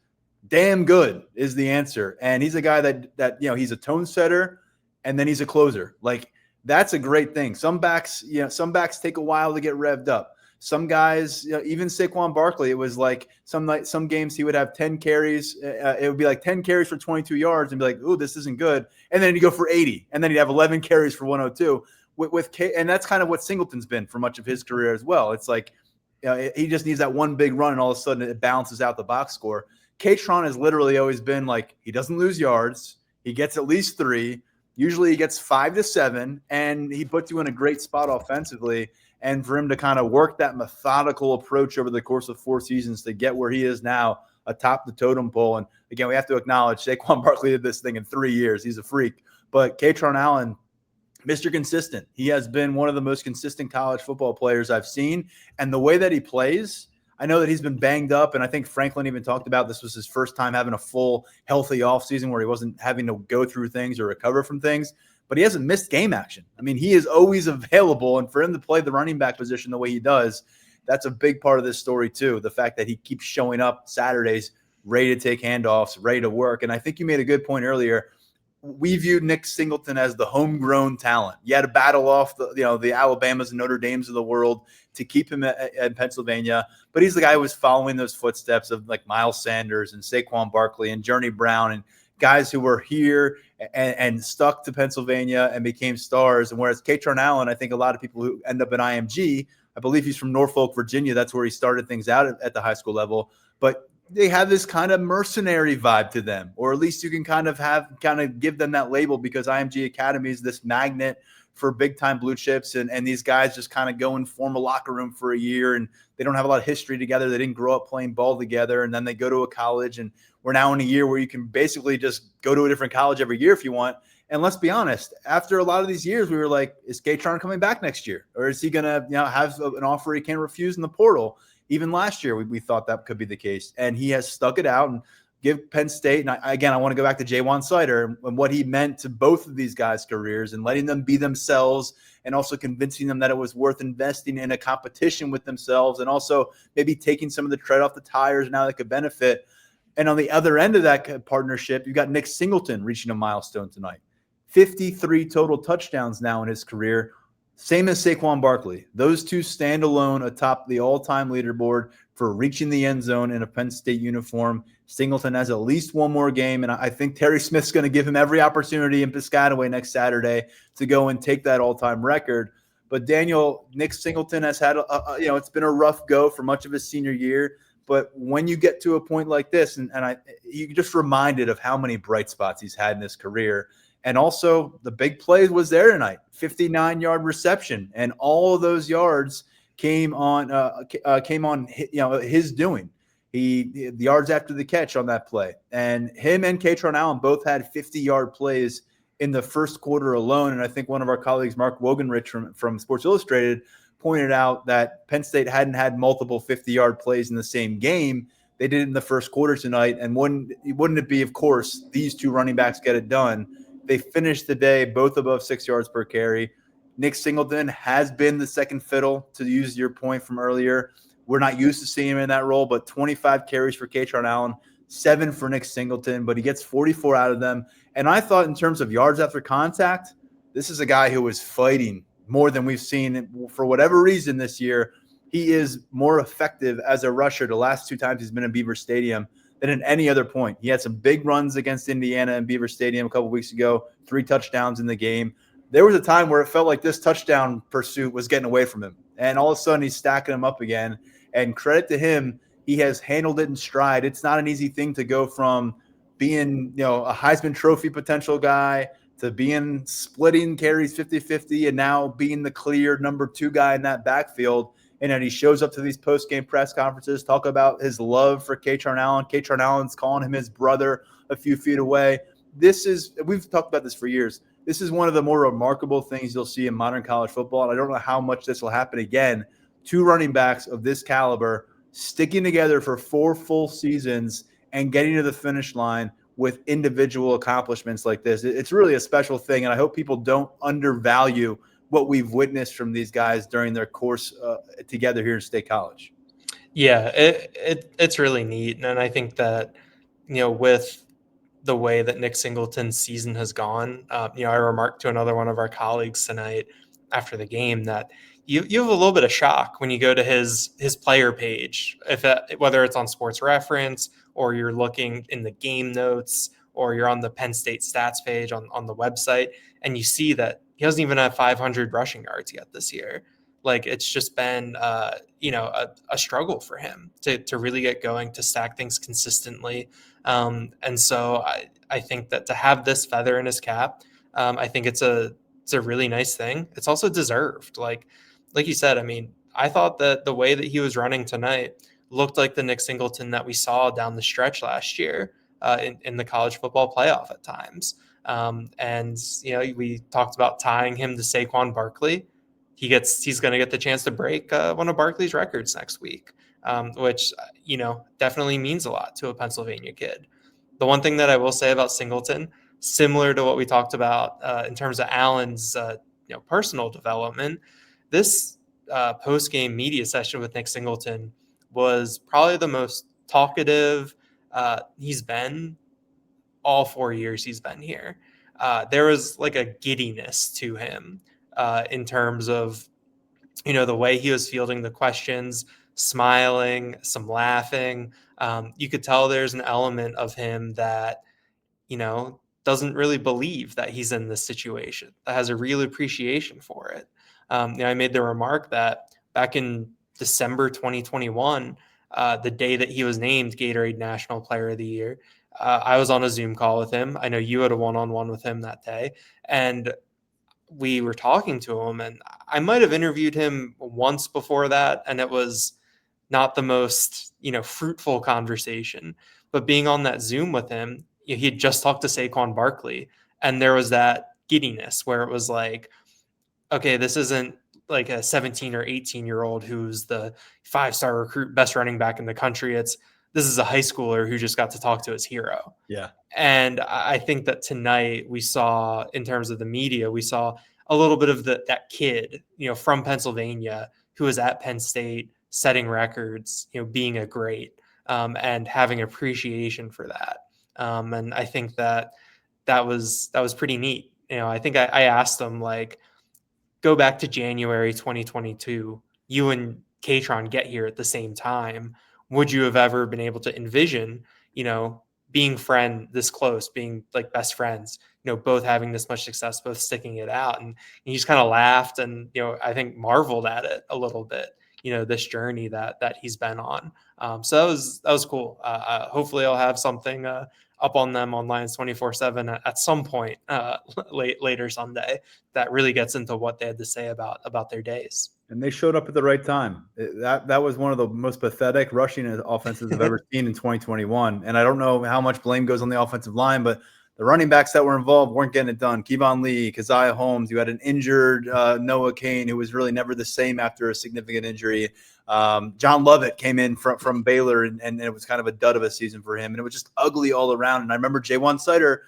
Damn good is the answer. And he's a guy that he's a tone setter, and then he's a closer. Like, that's a great thing. Some backs take a while to get revved up. Some guys, even Saquon Barkley, it was like some games he would have 10 carries. It would be like 10 carries for 22 yards and be like, "Ooh, this isn't good." And then he'd go for 80, and then he'd have 11 carries for 102. And that's kind of what Singleton's been for much of his career as well. It's like he just needs that one big run, and all of a sudden it balances out the box score. Katron has literally always been like, he doesn't lose yards. He gets at least 3. Usually he gets 5 to 7, and he puts you in a great spot offensively. And for him to kind of work that methodical approach over the course of 4 seasons to get where he is now, atop the totem pole. And again, we have to acknowledge Saquon Barkley did this thing in 3 years. He's a freak. But Katron Allen, Mr. Consistent. He has been one of the most consistent college football players I've seen. And the way that he plays, I know that he's been banged up, and I think Franklin even talked about this was his first time having a full, healthy offseason where he wasn't having to go through things or recover from things. but he hasn't missed game action. I mean, he is always available, and for him to play the running back position the way he does, that's a big part of this story too. The fact that he keeps showing up Saturdays, ready to take handoffs, ready to work. And I think you made a good point earlier. We viewed Nick Singleton as the homegrown talent. You had to battle off the Alabamas and Notre Dames of the world to keep him at Pennsylvania. But he's the guy who was following those footsteps of like Miles Sanders and Saquon Barkley and Journey Brown and guys who were here and stuck to Pennsylvania and became stars. And whereas Katron Allen, I think a lot of people who end up in IMG, I believe he's from Norfolk, Virginia. That's where he started things out at the high school level. But they have this kind of mercenary vibe to them, or at least you can kind of give them that label, because IMG Academy is this magnet for big time blue chips. And these guys just kind of go and form a locker room for a year, and they don't have a lot of history together. They didn't grow up playing ball together. And then they go to a college, and we're now in a year where you can basically just go to a different college every year if you want. And let's be honest, after a lot of these years, we were like, is Katron coming back next year? Or is he going to have an offer he can't refuse in the portal? Even last year, we thought that could be the case. And he has stuck it out and give Penn State. And I want to go back to Jaywan Sider and what he meant to both of these guys' careers and letting them be themselves, and also convincing them that it was worth investing in a competition with themselves, and also maybe taking some of the tread off the tires and how they could benefit. And on the other end of that partnership, you've got Nick Singleton reaching a milestone tonight. 53 total touchdowns now in his career. Same as Saquon Barkley. Those two stand alone atop the all-time leaderboard for reaching the end zone in a Penn State uniform. Singleton has at least one more game, and I think Terry Smith's going to give him every opportunity in Piscataway next Saturday to go and take that all-time record. But Daniel, Nick Singleton has had, it's been a rough go for much of his senior year. But when you get to a point like this, you just reminded of how many bright spots he's had in his career. And also the big play was there tonight, 59-yard reception. And all of those yards came on his doing. The yards after the catch on that play. And him and Katron Allen both had 50-yard plays in the first quarter alone. And I think one of our colleagues, Mark Wogenrich from Sports Illustrated, pointed out that Penn State hadn't had multiple 50-yard plays in the same game. They did it in the first quarter tonight. And wouldn't it be, of course, these two running backs get it done? They finished the day both above 6 yards per carry. Nick Singleton has been the second fiddle, to use your point from earlier. We're not used to seeing him in that role, but 25 carries for Katron Allen, 7 for Nick Singleton, but he gets 44 out of them. And I thought in terms of yards after contact, this is a guy who is fighting more than we've seen for whatever reason this year. He is more effective as a rusher the last two times he's been in Beaver Stadium than at any other point. He had some big runs against Indiana and Beaver Stadium a couple weeks ago, 3 touchdowns in the game. There was a time where it felt like this touchdown pursuit was getting away from him. And all of a sudden he's stacking them up again. And credit to him, he has handled it in stride. It's not an easy thing to go from being, a Heisman Trophy potential guy to being splitting carries 50-50 and now being the clear number 2 guy in that backfield. And then he shows up to these post-game press conferences, talk about his love for Katron Allen. Katron Allen's calling him his brother a few feet away. We've talked about this for years. This is one of the more remarkable things you'll see in modern college football. And I don't know how much this will happen again. 2 running backs of this caliber sticking together for 4 full seasons and getting to the finish line with individual accomplishments like this. It's really a special thing. And I hope people don't undervalue what we've witnessed from these guys during their course together here in State College. Yeah, it's really neat. And I think that, with the way that Nick Singleton's season has gone, I remarked to another one of our colleagues tonight after the game that you have a little bit of shock when you go to his player page, whether it's on Sports Reference or you're looking in the game notes or you're on the Penn State stats page on the website, and you see that he doesn't even have 500 rushing yards yet this year. Like, it's just been, a struggle for him to really get going, to stack things consistently. And so I think that to have this feather in his cap, I think it's a really nice thing. It's also deserved. Like you said, I thought that the way that he was running tonight looked like the Nick Singleton that we saw down the stretch last year in the college football playoff at times. And we talked about tying him to Saquon Barkley. He's going to get the chance to break one of Barkley's records next week, which, definitely means a lot to a Pennsylvania kid. The one thing that I will say about Singleton, similar to what we talked about in terms of Allen's personal development. This post-game media session with Nick Singleton was probably the most talkative he's been all 4 years he's been here. There was like a giddiness to him in terms of the way he was fielding the questions, smiling, some laughing. You could tell there's an element of him that doesn't really believe that he's in this situation, that has a real appreciation for it. I made the remark that back in December 2021, the day that he was named Gatorade National Player of the Year, I was on a Zoom call with him. I know you had a one-on-one with him that day, and we were talking to him, and I might have interviewed him once before that, and it was not the most, fruitful conversation. But being on that Zoom with him, he had just talked to Saquon Barkley, and there was that giddiness where it was like, okay, this isn't like a 17 or 18-year-old who's the 5-star recruit, best running back in the country. This is a high schooler who just got to talk to his hero. Yeah. And I think that tonight we saw, in terms of the media, we saw a little bit of that kid, from Pennsylvania who was at Penn State setting records, being a great, and having appreciation for that. And I think that was pretty neat. I think I asked them, like, go back to January 2022, you and Katron get here at the same time. Would you have ever been able to envision, being this close, being like best friends, both having this much success, both sticking it out? And he just kind of laughed and, I think marveled at it a little bit, this journey that he's been on. So that was cool. Hopefully I'll have something up on them on Lions 24/7 at some point later Sunday that really gets into what they had to say about their days. And they showed up at the right time. That was one of the most pathetic rushing offenses I've ever seen in 2021. And I don't know how much blame goes on the offensive line, but the running backs that were involved weren't getting it done. Kevon Lee, Keziah Holmes, you had an injured Noah Cain, who was really never the same after a significant injury. John Lovett came in from Baylor, and it was kind of a dud of a season for him. And it was just ugly all around. And I remember Jaywan Sider,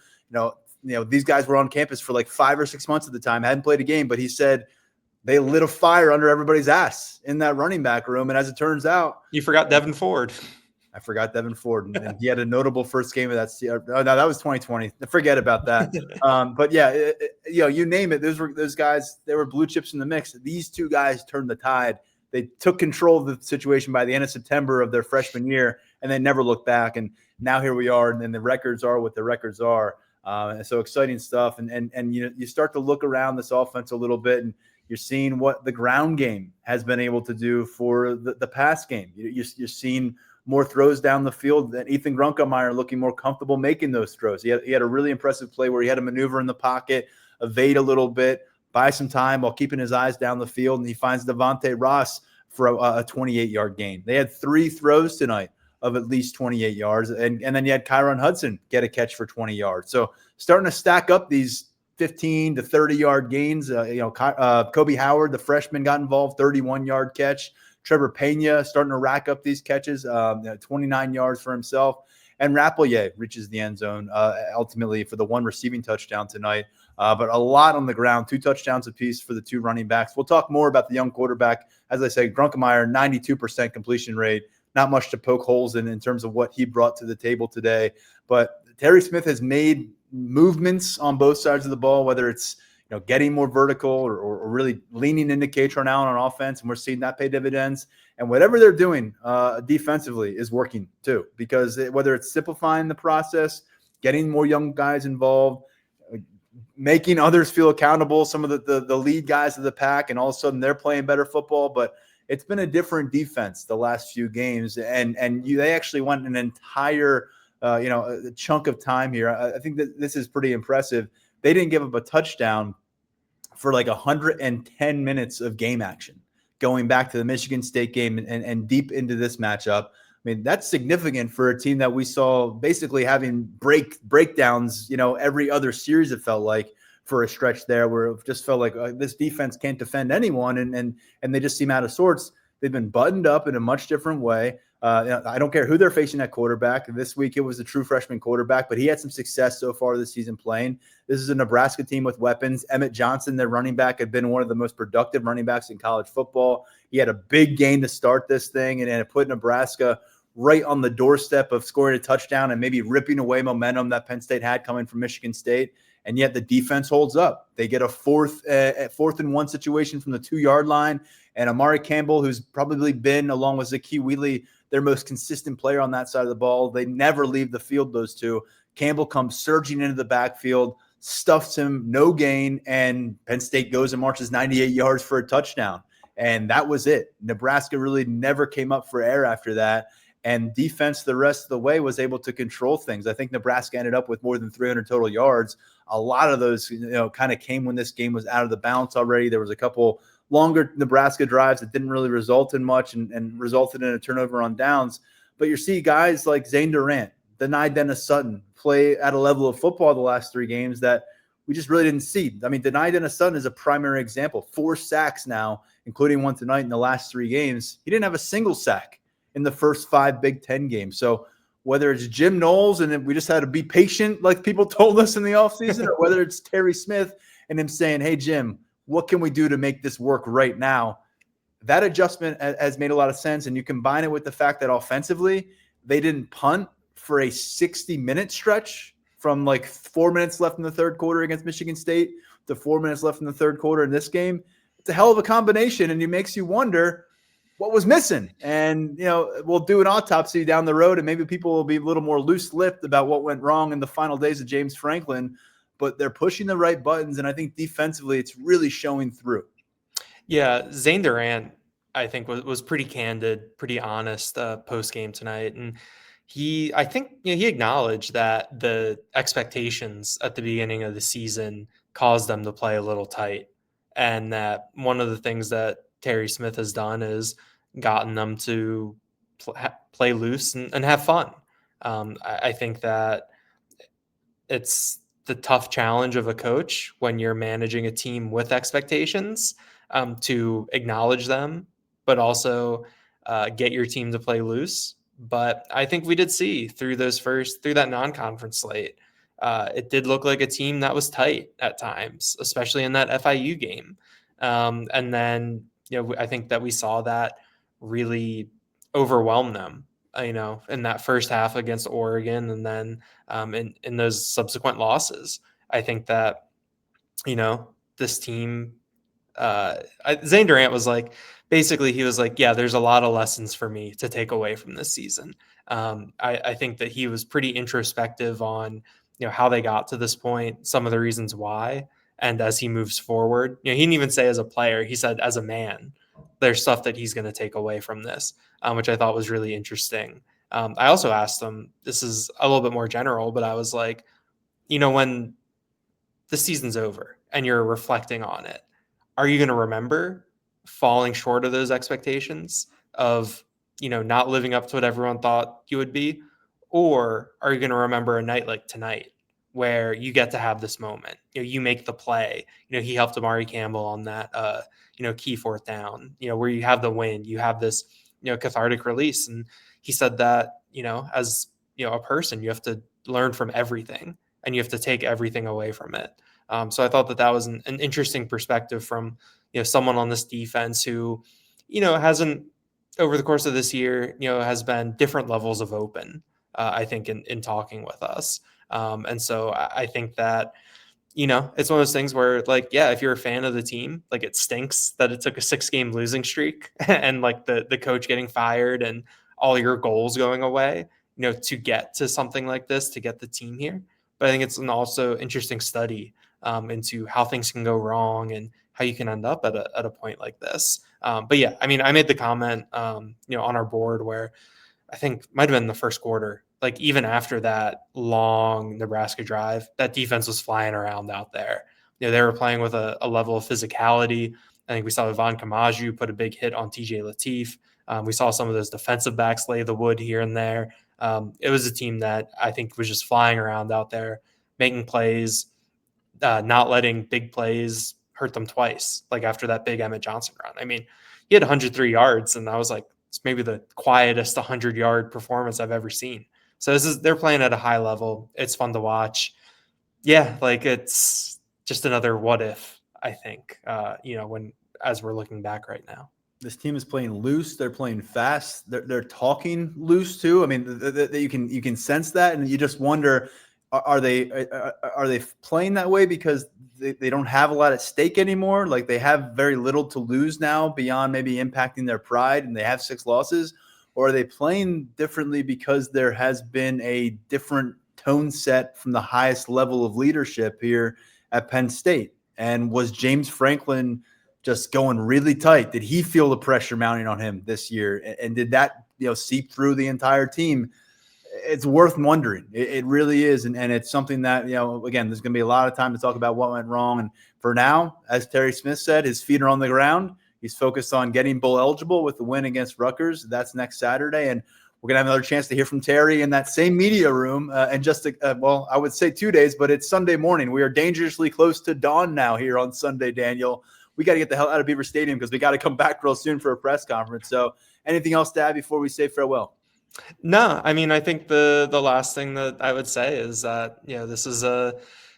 these guys were on campus for like 5 or 6 months at the time, hadn't played a game, but he said they lit a fire under everybody's ass in that running back room. And as it turns out, you forgot Devin Ford. I forgot Devin Ford, and he had a notable first game of that season. Oh, no, that was 2020. Forget about that. But yeah, you name it. Those guys. They were blue chips in the mix. These two guys turned the tide. They took control of the situation by the end of September of their freshman year, and they never looked back. And now here we are, and then the records are what the records are. So exciting stuff. And you start to look around this offense a little bit, and you're seeing what the ground game has been able to do for the pass game. You're seeing more throws down the field than Ethan Grunkemeyer, looking more comfortable making those throws. He had a really impressive play where he had to maneuver in the pocket, evade a little bit, buy some time while keeping his eyes down the field, and he finds Devontae Ross for a 28-yard gain. They had 3 throws tonight of at least 28 yards, and then you had Kyron Hudson get a catch for 20 yards. So starting to stack up these 15 to 30-yard gains. Kobe Howard, the freshman, got involved, 31-yard catch. Trevor Pena starting to rack up these catches, 29 yards for himself. And Rappleyea reaches the end zone ultimately for the 1 receiving touchdown tonight. But a lot on the ground, 2 touchdowns apiece for the 2 running backs. We'll talk more about the young quarterback. As I say, Grunkemeyer, 92% completion rate. Not much to poke holes in terms of what he brought to the table today. But Terry Smith has made movements on both sides of the ball, whether it's getting more vertical or really leaning into Katron Allen on offense, and we're seeing that pay dividends. And whatever they're doing defensively is working too, because whether it's simplifying the process, getting more young guys involved, making others feel accountable, some of the lead guys of the pack, and all of a sudden they're playing better football. But it's been a different defense the last few games, and they actually went an entire a chunk of time here. I think that this is pretty impressive. They didn't give up a touchdown for like 110 minutes of game action, going back to the Michigan State game and deep into this matchup. I mean, that's significant for a team that we saw basically having breakdowns, every other series, it felt like, for a stretch there, where it just felt like this defense can't defend anyone, and they just seem out of sorts. They've been buttoned up in a much different way. I don't care who they're facing at quarterback. This week it was a true freshman quarterback, but he had some success so far this season playing. This is a Nebraska team with weapons. Emmett Johnson, their running back, had been one of the most productive running backs in college football. He had a big game to start this thing, and it put Nebraska right on the doorstep of scoring a touchdown and maybe ripping away momentum that Penn State had coming from Michigan State. And yet the defense holds up. They get a fourth and 1 situation from the 2-yard line. And Amari Campbell, who's probably been, along with Zakee Wheatley, their most consistent player on that side of the ball. They never leave the field, those two. Campbell comes surging into the backfield, stuffs him, no gain, and Penn State goes and marches 98 yards for a touchdown. And that was it. Nebraska really never came up for air after that. And defense the rest of the way was able to control things. I think Nebraska ended up with more than 300 total yards. A lot of those, kind of came when this game was out of the balance already. There was a couple longer Nebraska drives that didn't really result in much and resulted in a turnover on downs. But you see guys like Zane Durant, Denai Dennis Sutton play at a level of football the last 3 games that we just really didn't see. I mean, Denai Dennis Sutton is a primary example. 4 sacks now, including one tonight in the last 3 games. He didn't have a single sack in the first 5 Big Ten games. So whether it's Jim Knowles and we just had to be patient like people told us in the offseason, or whether it's Terry Smith and him saying, hey, Jim, what can we do to make this work right now? That adjustment has made a lot of sense. And you combine it with the fact that offensively, they didn't punt for a 60-minute stretch from like 4 minutes left in the third quarter against Michigan State to 4 minutes left in the third quarter in this game. It's a hell of a combination, and it makes you wonder what was missing. And, we'll do an autopsy down the road, and maybe people will be a little more loose-lipped about what went wrong in the final days of James Franklin. But they're pushing the right buttons, and I think defensively it's really showing through. Yeah, Zane Durant, I think, was pretty candid, pretty honest post-game tonight. And I think he acknowledged that the expectations at the beginning of the season caused them to play a little tight. And that one of the things that Terry Smith has done is gotten them to play loose and have fun. I think that it's the tough challenge of a coach when you're managing a team with expectations, to acknowledge them, but also get your team to play loose. But I think we did see through that non-conference slate, it did look like a team that was tight at times, especially in that FIU game. And then, I think that we saw that really overwhelm them, in that first half against Oregon, and then in those subsequent losses. I think that, this team, Zane Durant was like, basically he was like, yeah, there's a lot of lessons for me to take away from this season. I think that he was pretty introspective on, how they got to this point, some of the reasons why. And as he moves forward, he didn't even say as a player, he said as a man, there's stuff that he's going to take away from this, which I thought was really interesting. I also asked him, this is a little bit more general, but I was like, when the season's over and you're reflecting on it, are you going to remember falling short of those expectations of, not living up to what everyone thought you would be? Or are you going to remember a night like tonight where you get to have this moment, you make the play, he helped Amari Campbell on that, key 4th down, where you have the win, you have this, cathartic release. And he said that, as, a person, you have to learn from everything and you have to take everything away from it. So I thought that was an interesting perspective from, someone on this defense who, hasn't, over the course of this year, has been different levels of open, I think, in talking with us. And so I think that, it's one of those things where, like, yeah, if you're a fan of the team, like, it stinks that it took a 6-game losing streak and like the coach getting fired and all your goals going away, to get to something like this, to get the team here. But I think it's an also interesting study into how things can go wrong and how you can end up at a point like this. But yeah, I mean, I made the comment, on our board where I think might have been the first quarter, like even after that long Nebraska drive, that defense was flying around out there. They were playing with a level of physicality. I think we saw Ivan Kamaju put a big hit on TJ Lateef. We saw some of those defensive backs lay the wood here and there. It was a team that I think was just flying around out there, making plays, not letting big plays hurt them twice, like after that big Emmett Johnson run. I mean, he had 103 yards, and I was like, it's maybe the quietest 100-yard performance I've ever seen. So they're playing at a high level. It's fun to watch. Yeah, like it's just another what if, I think, as we're looking back right now. This team is playing loose. They're playing fast. They're talking loose too. I mean, you can sense that, and you just wonder, are they playing that way because they don't have a lot at stake anymore? Like they have very little to lose now beyond maybe impacting their pride, and they have 6 losses, or are they playing differently because there has been a different tone set from the highest level of leadership here at Penn State? And was James Franklin just going really tight? Did he feel the pressure mounting on him this year? And did that, seep through the entire team? It's worth wondering. It really is. And it's something that, again, there's going to be a lot of time to talk about what went wrong. And for now, as Terry Smith said, his feet are on the ground. He's focused on getting bowl eligible with the win against Rutgers. That's next Saturday. And we're going to have another chance to hear from Terry in that same media room. And just, I would say 2 days, but it's Sunday morning. We are dangerously close to dawn now here on Sunday, Daniel. We got to get the hell out of Beaver Stadium because we got to come back real soon for a press conference. So anything else to add before we say farewell? No, I mean, I think the last thing that I would say is that, this is a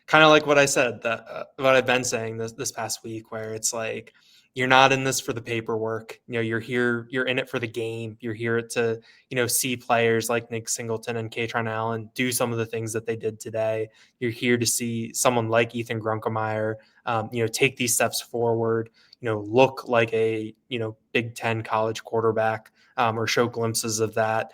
kind of like what I said, that what I've been saying this past week, where it's like, you're not in this for the paperwork. You're here, you're in it for the game. You're here to, see players like Nick Singleton and Katron Allen do some of the things that they did today. You're here to see someone like Ethan Grunkemeyer, take these steps forward, look like a, Big Ten college quarterback, or show glimpses of that.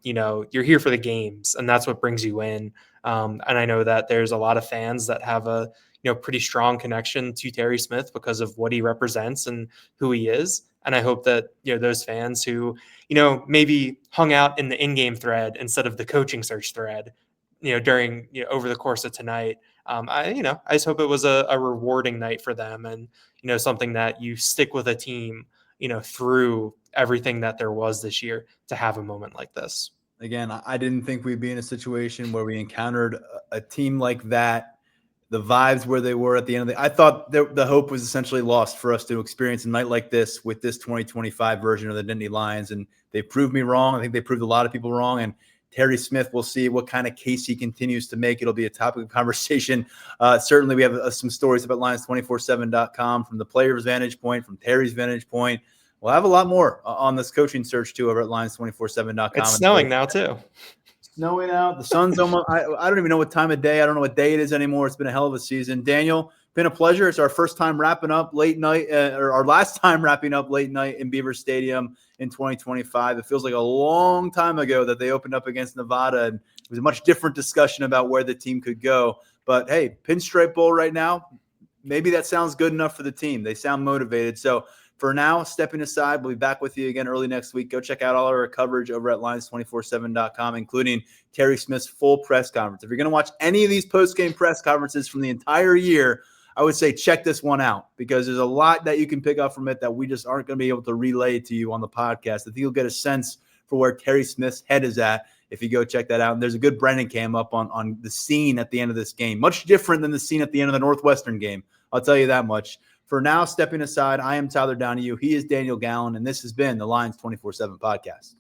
You're here for the games, and that's what brings you in. And I know that there's a lot of fans that have a, pretty strong connection to Terry Smith because of what he represents and who he is. And I hope that, those fans who, maybe hung out in the in-game thread instead of the coaching search thread, during, over the course of tonight, I just hope it was a rewarding night for them, and, something that you stick with a team, through everything that there was this year to have a moment like this. Again, I didn't think we'd be in a situation where we encountered a team like that. The vibes where they were at the end of I thought the hope was essentially lost for us to experience a night like this with this 2025 version of the Nittany Lions. And they proved me wrong. I think they proved a lot of people wrong. And Terry Smith, we'll see what kind of case he continues to make. It'll be a topic of conversation. Certainly we have some stories about Lions247.com from the player's vantage point, from Terry's vantage point. We'll have a lot more on this coaching search too over at Lions247.com. It's snowing now too. Snowing out. The sun's almost, I don't even know what time of day. I don't know what day it is anymore. It's been a hell of a season. Daniel, been a pleasure. It's our first time wrapping up late night, or our last time wrapping up late night in Beaver Stadium in 2025. It feels like a long time ago that they opened up against Nevada, and it was a much different discussion about where the team could go. But hey, Pinstripe Bowl right now, maybe that sounds good enough for the team. They sound motivated. So for now, stepping aside, we'll be back with you again early next week. Go check out all our coverage over at Lions247.com, including Terry Smith's full press conference. If you're going to watch any of these post-game press conferences from the entire year, I would say check this one out, because there's a lot that you can pick up from it that we just aren't going to be able to relay to you on the podcast. I think you'll get a sense for where Terry Smith's head is at if you go check that out. And there's a good Brennan cam up on the scene at the end of this game. Much different than the scene at the end of the Northwestern game. I'll tell you that much. For now, stepping aside, I am Tyler Donahue. He is Daniel Gallen, and this has been the Lions 24/7 podcast.